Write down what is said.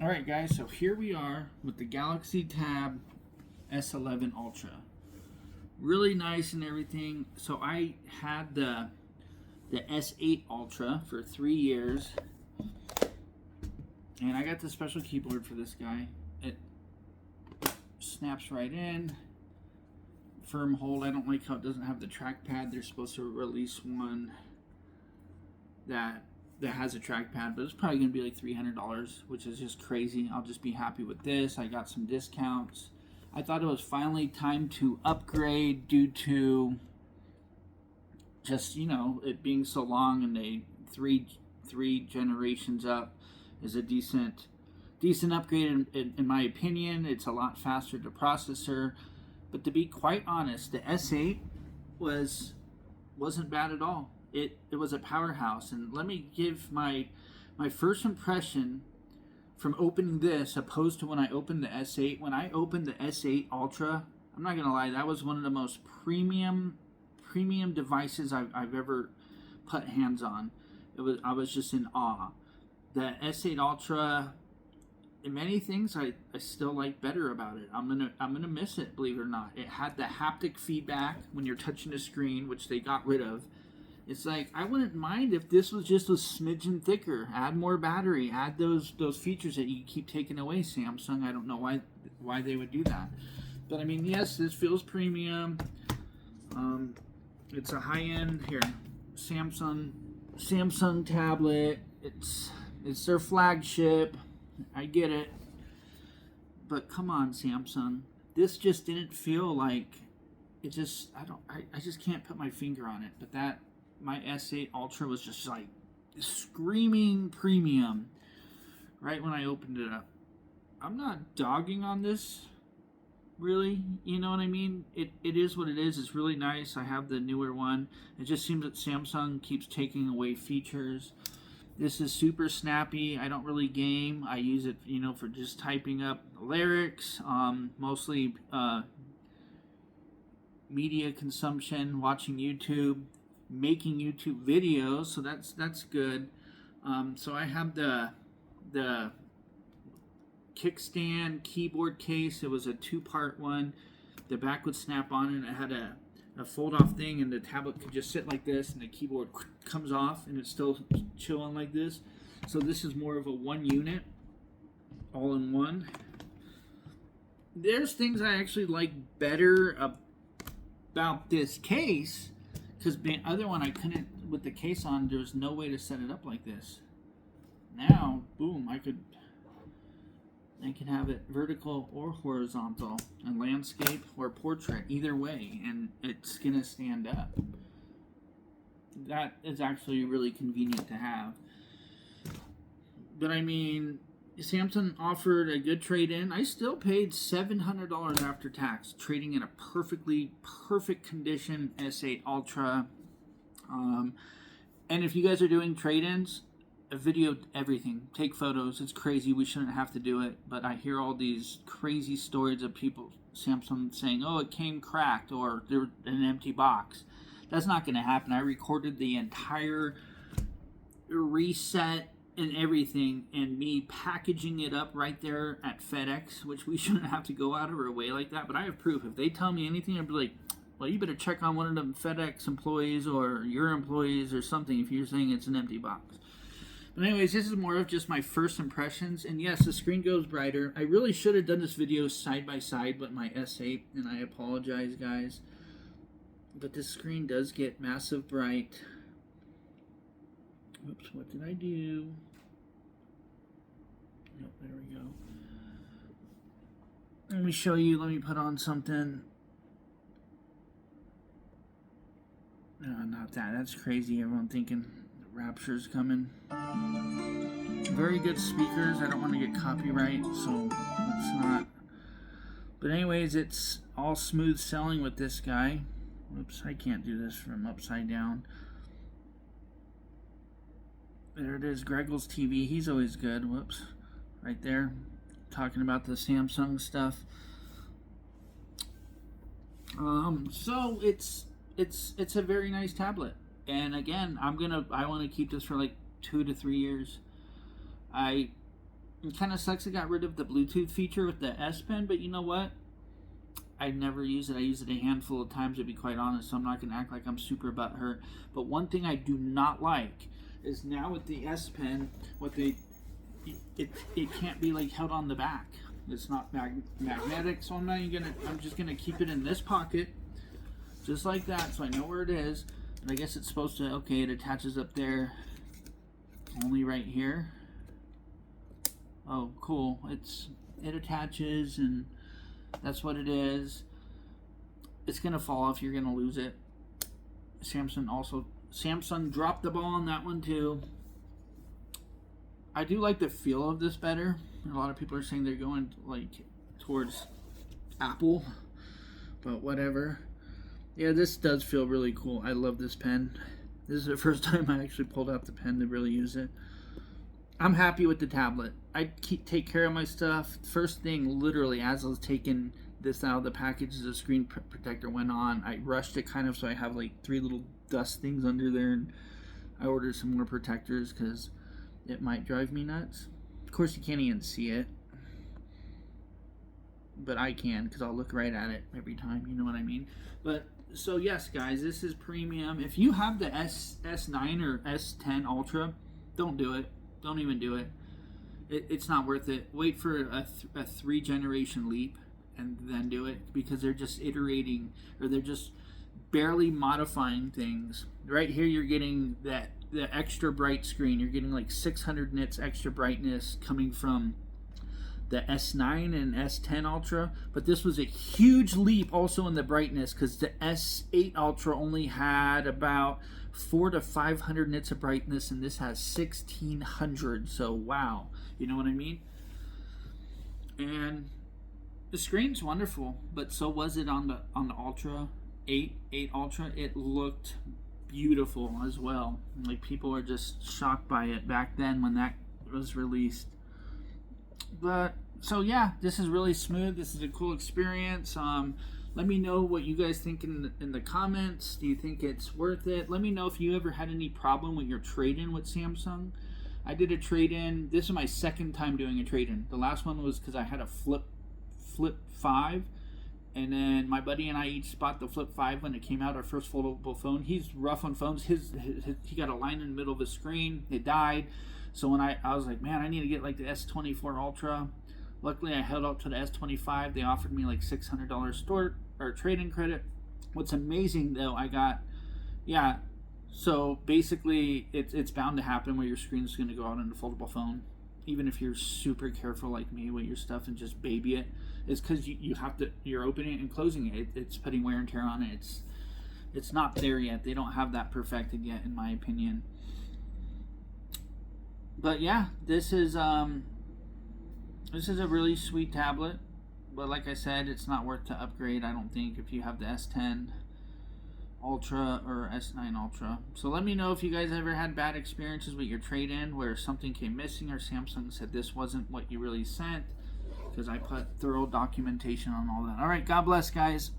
Alright guys, so here we are with the Galaxy Tab S11 Ultra. Really nice and everything. So I had the S8 Ultra for 3 years. And I got the special keyboard for this guy. It snaps right in. Firm hold. I don't like how it doesn't have the trackpad. They're supposed to release one that has a trackpad, but it's probably going to be like $300, which is just crazy. I'll just be happy with this. I got some discounts. I thought it was finally time to upgrade due to just, it being so long, and they three generations up is a decent upgrade in my opinion. It's a lot faster to processor, but to be quite honest, the S8 wasn't bad at all. It was a powerhouse. And let me give my first impression from opening this opposed to when I opened the S8. When I opened the S8 Ultra, I'm not gonna lie, that was one of the most premium devices I've ever put hands on. I was just in awe. The S8 Ultra, in many things I still like better about it. I'm gonna miss it, believe it or not. It had the haptic feedback when you're touching the screen, which they got rid of. It's like, I wouldn't mind if this was just a smidgen thicker. Add more battery. Add those features that you keep taking away, Samsung. I don't know why they would do that. But I mean, yes, this feels premium. It's a high-end Samsung tablet. It's their flagship. I get it. But come on, Samsung. This just didn't feel like it. Just I just can't put my finger on it. But my S8 Ultra was just like screaming premium right when I opened it up. I'm not dogging on this, really. You know what I mean? It is what it is. It's really nice. I have the newer one. It just seems that Samsung keeps taking away features. This is super snappy. I don't really game. I use it, for just typing up lyrics, mostly media consumption, watching YouTube, making YouTube videos, so that's good. So I have the kickstand keyboard case. It was a 2-part one. The back would snap on, and it had a fold-off thing, and the tablet could just sit like this, and the keyboard comes off, and it's still chilling like this. So this is more of a one unit, all in one. There's things I actually like better about this case, because the other one I couldn't, with the case on, there's no way to set it up like this. Now, boom, I can have it vertical or horizontal, and landscape or portrait, either way, and it's gonna stand up. That is actually really convenient to have. But I mean, Samsung offered a good trade-in. I still paid $700 after tax, trading in a perfect condition S8 Ultra. And if you guys are doing trade-ins, video everything. Take photos. It's crazy. We shouldn't have to do it. But I hear all these crazy stories of people, Samsung, saying, oh, it came cracked, or they're in an empty box. That's not going to happen. I recorded the entire reset and everything, and me packaging it up right there at FedEx, which we shouldn't have to go out of our way like that. But I have proof. If they tell me anything, I'd be like, well, you better check on one of them FedEx employees or your employees or something if you're saying it's an empty box. But anyways, this is more of just my first impressions. And yes, the screen goes brighter. I really should have done this video side by side with my S8, and I apologize, guys. But this screen does get massive bright. Oops, what did I do? Nope, there we go. Let me show you. Let me put on something. No, not that. That's crazy. Everyone thinking the Rapture's coming. Very good speakers. I don't want to get copyright, so let's not. But anyways, it's all smooth sailing with this guy. Whoops, I can't do this from upside down. There it is, Greggles TV. He's always good. Whoops, right there, talking about the Samsung stuff. So it's a very nice tablet, and again, I want to keep this for like 2 to 3 years. It kind of sucks it got rid of the Bluetooth feature with the S Pen, but you know what? I never use it. I use it a handful of times, to be quite honest, so I'm not going to act like I'm super butthurt. But one thing I do not like is now with the S Pen, it can't be like held on the back. It's not magnetic, so I'm just gonna keep it in this pocket, just like that, so I know where it is. And I guess it's supposed to, okay, it attaches up there, only right here. Oh, cool. It attaches, and that's what it is. It's gonna fall off. You're gonna lose it. Samsung dropped the ball on that one too. I do like the feel of this better. A lot of people are saying they're going like towards Apple, but whatever. Yeah, this does feel really cool. I love this pen. This is the first time I actually pulled out the pen to really use it. I'm happy with the tablet. I take care of my stuff. First thing, literally, as I was taking this out of the package, the screen protector went on. I rushed it kind of, so I have like 3 little dust things under there, and I ordered some more protectors because it might drive me nuts. Of course, you can't even see it, but I can because I'll look right at it every time. You know what I mean? But so yes, guys, this is premium. If you have the S9 or S10 Ultra, don't do it. Don't even do it. It's not worth it. Wait for a 3-generation leap and then do it, because they're just iterating, or they're just barely modifying things. Right here, you're getting the extra bright screen. You're getting like 600 nits extra brightness coming from the S9 and S10 Ultra, but this was a huge leap also in the brightness, because the S8 Ultra only had about 400 to 500 nits of brightness, and this has 1600. So wow, you know what I mean? And the screen's wonderful, but so was it on the Ultra 8 Ultra. It looked beautiful as well. Like, people are just shocked by it back then when that was released. But so yeah, this is really smooth. This is a cool experience. Let me know what you guys think in the comments. Do you think it's worth it? Let me know if you ever had any problem with your trade-in with Samsung. I did a trade-in. This is my second time doing a trade-in. The last one was because I had a Flip 5, and then my buddy and I each bought the Flip 5 when it came out, our first foldable phone. He's rough on phones. He got a line in the middle of the screen. It died. So when I was like, man, I need to get like the S24 Ultra. Luckily, I held out to the S25. They offered me like $600 store or trade-in credit. What's amazing though, I got, yeah. So basically, it's bound to happen where your screen's going to go out on a foldable phone, even if you're super careful like me with your stuff and just baby it. It's because you're opening it and closing it. It's putting wear and tear on it. It's not there yet. They don't have that perfected yet, in my opinion. But yeah, this is a really sweet tablet. But like I said, it's not worth to upgrade, I don't think, if you have the S10 Ultra or S9 Ultra. So let me know if you guys ever had bad experiences with your trade-in where something came missing, or Samsung said this wasn't what you really sent, because I put thorough documentation on all that. Alright, God bless, guys.